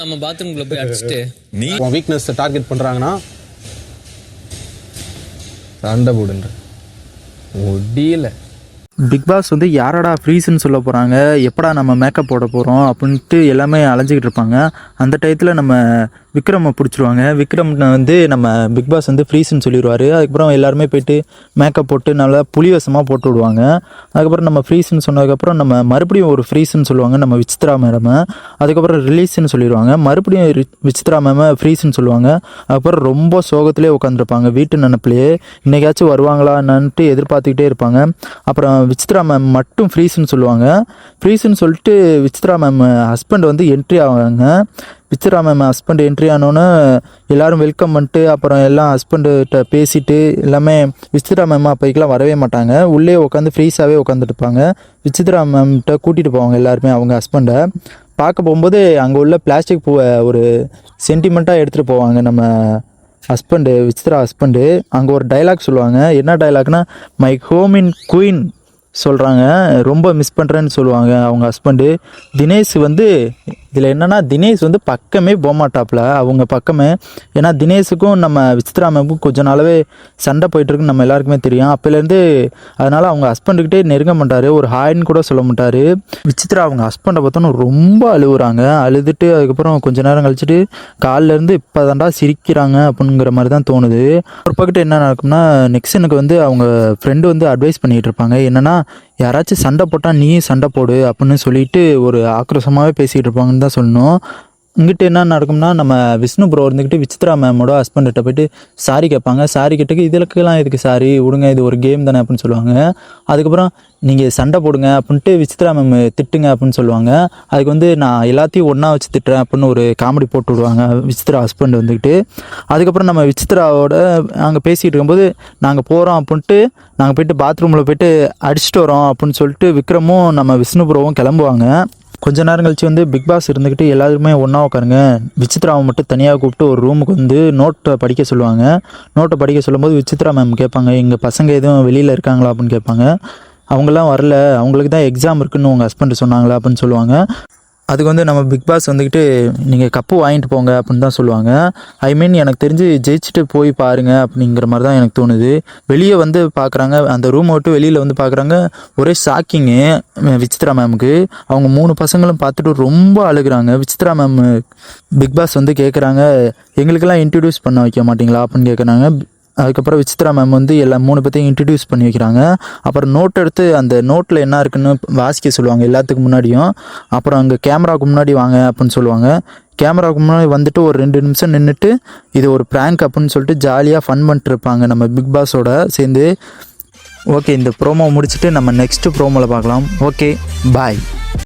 நம்ம பாத்ரூம்குள்ள போய் அடிச்சிட்டு நீ உன் வீக்னஸ் டார்கெட் பண்றாங்கன்னா சண்டை போடுன்ற முடியல. பிக் பாஸ் வந்து யாரடா ஃப்ரீஸ்ன்னு சொல்ல போகிறாங்க, எப்படா நம்ம மேக்கப் போட போகிறோம் அப்படின்ட்டு எல்லாமே அலைஞ்சிக்கிட்டு இருப்பாங்க. அந்த டயத்தில் நம்ம விக்ரமை பிடிச்சிருவாங்க. விக்ரம் வந்து நம்ம பிக் பாஸ் வந்து ஃப்ரீஸ்ன்னு சொல்லிடுவார். அதுக்கப்புறம் எல்லாருமே போய்ட்டு மேக்கப் போட்டு நல்லா புலிவசமாக போட்டு விடுவாங்க. அதுக்கப்புறம் நம்ம ஃப்ரீஸ்ன்னு சொன்னதுக்கப்புறம் நம்ம மறுபடியும் ஒரு ஃப்ரீஸ்ன்னு சொல்லுவாங்க நம்ம விசித்ரா மேடம். அதுக்கப்புறம் ரிலீஸ்ன்னு சொல்லிடுவாங்க. மறுபடியும் விசித்ரா மேம் ஃப்ரீஸ்ன்னு சொல்லுவாங்க. அதுக்கப்புறம் ரொம்ப சோகத்திலே உட்காந்துருப்பாங்க. வீட்டு நினப்பிலேயே இன்றைக்காச்சும் வருவாங்களான்னுட்டு எதிர்பார்த்துக்கிட்டே இருப்பாங்க. அப்புறம் விசித்ரா மேம் மட்டும் ஃப்ரீஸ்ன்னு சொல்லுவாங்க. ஃப்ரீஸ்ன்னு சொல்லிட்டு விசித்ரா மேம் ஹஸ்பண்ட் வந்து என்ட்ரி ஆவாங்க. விசித்ரா மேம் ஹஸ்பண்ட் என்ட்ரி ஆனோன்னு எல்லோரும் வெல்கம் பண்ணிட்டு அப்புறம் எல்லாம் ஹஸ்பண்டுகிட்ட பேசிட்டு எல்லாமே. விசித்ரா மேம் அப்போக்கெல்லாம் வரவே மாட்டாங்க. உள்ளே உட்காந்து ஃப்ரீஸாகவே உட்காந்துட்டு இருப்பாங்க. விசித்ரா மேம்கிட்ட கூட்டிகிட்டு போவாங்க எல்லாருமே அவங்க ஹஸ்பண்டை பார்க்க போகும்போது. அங்கே உள்ள பிளாஸ்டிக் பூவை ஒரு சென்டிமெண்ட்டாக எடுத்துகிட்டு போவாங்க நம்ம ஹஸ்பண்டு, விசித்ரா ஹஸ்பண்டு. அங்கே ஒரு டைலாக் சொல்லுவாங்க. என்ன டைலாக்னா, மை ஹோம் இன் குயின் சொல்கிறாங்க. ரொம்ப மிஸ் பண்ணுறேன்னு சொல்லுவாங்க அவங்க ஹஸ்பண்டு. தினேஷ் வந்து இதில் என்னென்னா, தினேஷ் வந்து பக்கமே போகமாட்டாப்புல அவங்க பக்கமே. ஏன்னா தினேஷுக்கும் நம்ம விசித்ரா மேமுக்கும் கொஞ்ச நாளாவே சண்டை போயிட்டுருக்குன்னு நம்ம எல்லாருக்குமே தெரியும் அப்போலேருந்து. அதனால் அவங்க ஹஸ்பண்டுக்கிட்டே நெருங்க மாட்டார். ஒரு ஹாய்ன்னு கூட சொல்ல மாட்டார். விசித்ரா அவங்க ஹஸ்பண்டை பார்த்தோன்னு ரொம்ப அழுகுறாங்க. அழுதுட்டு அதுக்கப்புறம் கொஞ்ச நேரம் கழிச்சுட்டு காலிலேருந்து இப்போ தாண்டா சிரிக்கிறாங்க அப்படிங்கிற மாதிரி தான் தோணுது. ஒரு பக்கத்து என்ன நடக்கும்னா, நெக்ஸ்ட் எனக்கு வந்து அவங்க ஃப்ரெண்டு வந்து அட்வைஸ் பண்ணிகிட்டு இருப்பாங்க. என்னென்னா, யாராச்சும் சண்டை போட்டால் நீயும் சண்டை போடு அப்படின்னு சொல்லிட்டு ஒரு ஆக்ரோஷமாகவே பேசிகிட்டு இருப்பாங்கன்னு தான் சொல்லணும். இங்கிட்ட என்ன நடக்கும்னா, நம்ம விஷ்ணு ப்ரோ இருந்துக்கிட்டு விசித்ரா மேமோட ஹஸ்பண்ட்கிட்ட போய்ட்டு சாரி கேட்பாங்க. சாரி கேட்டுக்கு இதுலக்கெல்லாம் இதுக்கு சாரி விடுங்க, இது ஒரு கேம் தானே அப்படின்னு சொல்லுவாங்க. அதுக்கப்புறம் நீங்கள் சண்டை போடுங்க அப்படின்ட்டு விசித்ரா மேம் திட்டுங்க அப்படின்னு சொல்லுவாங்க. அதுக்கு வந்து நான் எல்லாத்தையும் ஒன்றா வச்சு திட்டுறேன் அப்படின்னு ஒரு காமெடி போட்டு விடுவாங்க விசித்ரா ஹஸ்பண்ட் வந்துக்கிட்டு. அதுக்கப்புறம் நம்ம விசித்ராவோட அங்கே பேசிகிட்டு இருக்கும்போது நாங்கள் போகிறோம் அப்படின்ட்டு நாங்கள் போய்ட்டு பாத்ரூமில் போய்ட்டு அடிச்சுட்டு வரோம் அப்படின்னு சொல்லிட்டு விக்ரமும் நம்ம விஷ்ணு ப்ரோவும் கிளம்புவாங்க. கொஞ்ச நேரம் கழிச்சு வந்து பிக் பாஸ் இருந்துக்கிட்டு எல்லாருமே ஒன்றா உட்காருங்க, விசித்ராவை மட்டும் தனியாக கூப்பிட்டு ஒரு ரூமுக்கு வந்து நோட்டை படிக்க சொல்லுவாங்க. நோட்டை படிக்க சொல்லும்போது விசித்ரா மேம் கேட்பாங்க, எங்கள் பசங்க எதுவும் வெளியில் இருக்காங்களா அப்படின்னு கேட்பாங்க. அவங்களாம் வரல, அவங்களுக்கு தான் எக்ஸாம் இருக்குதுன்னு உங்கள் ஹஸ்பண்ட் சொன்னாங்களா அப்படின்னு சொல்லுவாங்க. அதுக்கு வந்து நம்ம பிக் பாஸ் வந்துக்கிட்டு நீங்கள் கப்பு வாங்கிட்டு போங்க அப்படின்னு தான் சொல்லுவாங்க. ஐ மீன் எனக்கு தெரிஞ்சு ஜெயிச்சுட்டு போய் பாருங்கள் அப்படிங்கிற மாதிரி தான் எனக்கு தோணுது. வெளியே வந்து பார்க்குறாங்க, அந்த ரூமை விட்டு வெளியில் வந்து பார்க்குறாங்க. ஒரே ஷாக்கிங்கு விசித்ரா மேமுக்கு. அவங்க 3 பசங்களும் பார்த்துட்டு ரொம்ப அழுகுறாங்க. விசித்ரா மேம் பிக் பாஸ் வந்து கேட்குறாங்க, எங்களுக்கெல்லாம் இன்ட்ரடியூஸ் பண்ண வைக்க மாட்டிங்களா அப்படின்னு கேட்குறாங்க. அதுக்கப்புறம் விசித்ரா மேம் வந்து எல்லா 3 பேர்த்தையும் இன்ட்ரடியூஸ் பண்ணி வைக்கிறாங்க. அப்புறம் நோட் எடுத்து அந்த நோட்டில் என்ன இருக்குன்னு வாசிக்க சொல்லுவாங்க எல்லாத்துக்கு முன்னாடியும். அப்புறம் அங்கே கேமராவுக்கு முன்னாடி வாங்க அப்படின்னு சொல்லுவாங்க. கேமராவுக்கு முன்னாடி வந்துட்டு ஒரு 2 நிமிஷம் நின்றுட்டு இது ஒரு ப்ராங்க் அப்படின்னு சொல்லிட்டு ஜாலியாக ஃபன் பண்ணிட்டு இருப்பாங்க நம்ம பிக் பாஸோட சேர்ந்து. ஓகே, இந்த ப்ரோமோ முடிச்சுட்டு நம்ம நெக்ஸ்ட்டு ப்ரோமோவில் பார்க்கலாம். ஓகே, பாய்.